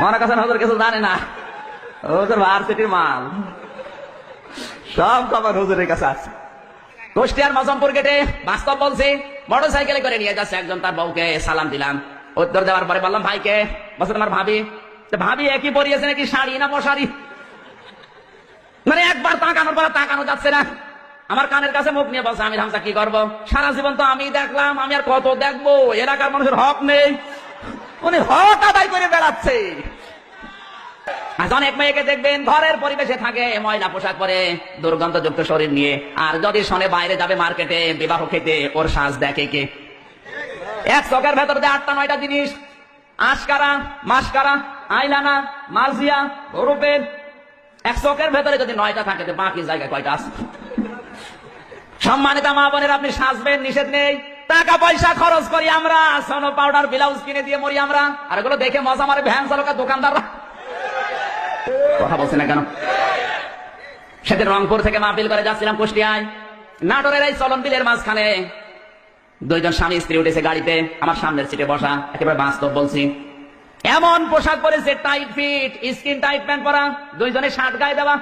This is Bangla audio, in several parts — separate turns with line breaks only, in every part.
মনে করছেন হুজুর কিছু জানে না, হুজুর ভার্সিটির মাল, সব খবর হুজুরের কাছে আছে। কুষ্টিয়ার মজমপুর গেটে বাস্তব বলছি, মোটর সাইকেলে করে নিয়ে যাচ্ছে একজন, তার বউকে সালাম দিলাম, উত্তর দেওয়ার পরে বললাম ভাইকে, বলছে তোমার ভাবি। ভাবি একই পরিয়েছে নাকি শাড়ি না মশারি, মানে একবার তাকানোর পর তাকানো যাচ্ছে না। আমার কানের কাছে মুখ নিয়ে বলছে, আমি হামজা কি করবো, সারা জীবন তো আমি দেখলাম, আমি আর কত দেখবো, এলাকার মানুষের হক নেই, উনি হক আদায় করে বেড়াচ্ছে। আজ অনেক মেয়েকে দেখবেন ঘরের পরিবেশে থাকে, ময়লা পোশাক পরে, দুর্গন্ধযুক্ত শরীর নিয়ে, আর যদি শোনে বাইরে যাবে মার্কেটে বিবাহ খেতে, ওর সাজ দেখে কে? এক চোখের ভেতর দিয়ে 8টা 9টা জিনিস, আশকারা, মাসকারা, আইলানা, মার্জিয়া, রূপের। এক চোখের ভেতরে যদি 9টা থাকে, তো বাকি জায়গায় কয়টা আছে? সম্মানিত মা বোনের, আপনি সাজবেন, নিষেধ নেই, টাকা পয়সা খরচ করি আমরা, সোনো পাউডার ব্লাউজ কিনে দিয়ে মরি আমরা, আর এগুলো দেখে মজা মারে ভ্যান চালকের দোকানদাররা। কথা বলছে না কেন? সেদিন রংপুর থেকে মাহফিল করে যাচ্ছিলাম কুষ্টিয়ায়, নাটোরের এই চলন বিলের মাঝখানে দুইজন স্বামী স্ত্রী উঠেছে গাড়িতে, আমার সামনের সিটে বসা, একেবারে বাস্তব বলছি। এমন পোশাক পরেছে, tight fit, skin tight pant পরা, দুইজনে শার্ট গায়ে দেওয়া,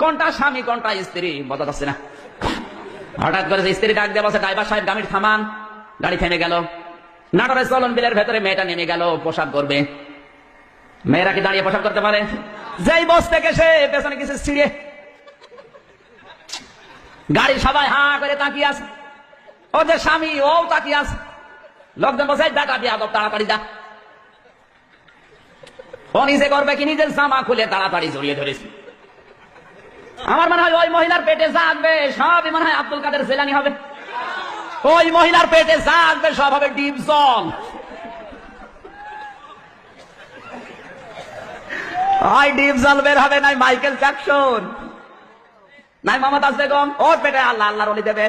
কোনটা স্বামী কোনটা স্ত্রী বোঝা যাচ্ছে না। হঠাৎ করে স্ত্রী ডাক দিয়ে বলছে, ড্রাইভার সাহেব গাড়ি থামান। গাড়ি থেমে গেল, নাটোরের চলন বিলের ভেতরে মেয়েটা নেমে গেল পোশাক করবে। মেয়েরা কি দাঁড়িয়ে পোশাক করতে পারে? যেই বস থেকে সে পেছনে কিছু ছিঁড়ে, গাড়ি সবাই হা করে তাকিয়ে আছে, ও যে স্বামী ও তাকিয়ে আছে। লোকজন বসে ডাকা দিয়ে আদব, তাড়াতাড়ি যা। ও নিজে করবে কি, নিজের জামা খুলে তাড়াতাড়ি জড়িয়ে ধরেছে। আমার মনে হয় ওই মহিলার পেটে যা আসবে সবই মনে হয় আব্দুল কাদের জিলানী হবে। ওই মহিলার পেটে যা আসবে সব হবে ডিপ জল। হয় ডিপ জল বের হবে, নাই মাইকেল জ্যাকসন, নাই মমতাজ বেগম, ওর পেটে আল্লাহ আল্লাহর ওলি দেবে।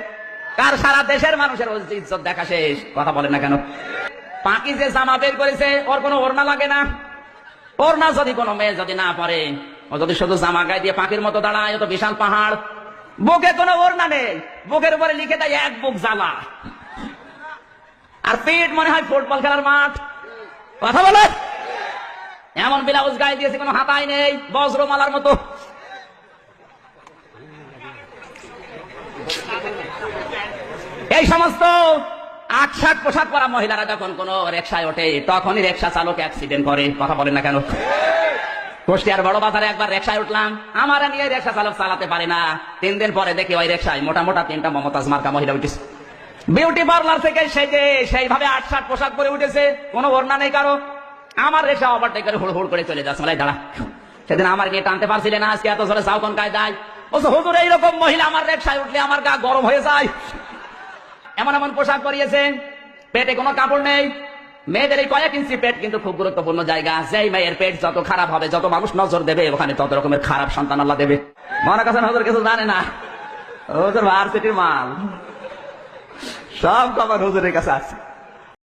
কার সারা দেশের মানুষের ইজ্জত দেখা শেষ। কথা বলে না কেন? পাকি যে জামা বের করেছে, ওর কোনো ওড়না লাগে না। ওড়না যদি কোনো মেয়ে যদি না পারে, ও যদি শুধু জামা গায়ে দিয়ে পাখির মতো দাঁড়ায়, তো বিশাল পাহাড়। বুকে কোনো ওড়না নেই, বুকের উপরে লিখে দেয় এক বুক জ্বালা, আর পেট মনে হয় ফুটবল খেলার মাঠ। কথা বলে, এমন ব্লাউজ গায়ে দিয়েছে কোনো হাতাই নেই, বজ্রমালার মতো। এই সমস্ত আকশাক পোশাক পরা মহিলারা যখন কোন রিকশায় ওঠে, তখনই রিকশা চালক অ্যাক্সিডেন্ট করে। কথা বলেন না কেন? কুষ্টিয়ার বড় বাজারে একবার রিকশায় উঠলাম, আমার নিয়ে রিকশা চালক চালাতে পারে না। 3 দিন পরে দেখি ওই রিকশায় মোটা মোটা 3টা মমতাজ মার্কা মহিলা উঠেছে। বিউটি পার্লার থেকে সেজে সেইভাবে 8-7 পোশাক পরে উঠেছে, কোনো ওড়না নেই কারো। আমার রিকশা ওভারটেক করে হুড় হুড় করে চলে যাচ্ছে। মানে দাঁড়া, সেদিন আমার গিয়ে টানতে পারছিলে না, আজকে এত জোরে যাও কোন কায়দায়? বলছে, হুজুর এইরকম মহিলা আমার রিকশায় উঠলে আমার গা গরম হয়ে যায়। এমন এমন পোশাক পরিয়েছে, পেটে কোনো কাপড় নেই। মেয়েদের এই কয়েক ইঞ্চি পেট কিন্তু খুব গুরুত্বপূর্ণ জায়গা। যেই মেয়ের পেট যত খারাপ হবে, যত মানুষ নজর দেবে, ওখানে তত রকমের খারাপ সন্তান আল্লাহ দেবে। মনে করছেন হুজুর কিছু জানে না, হুজুর ভার্সিটির মাল, সব খবর হুজুরের কাছে আছে।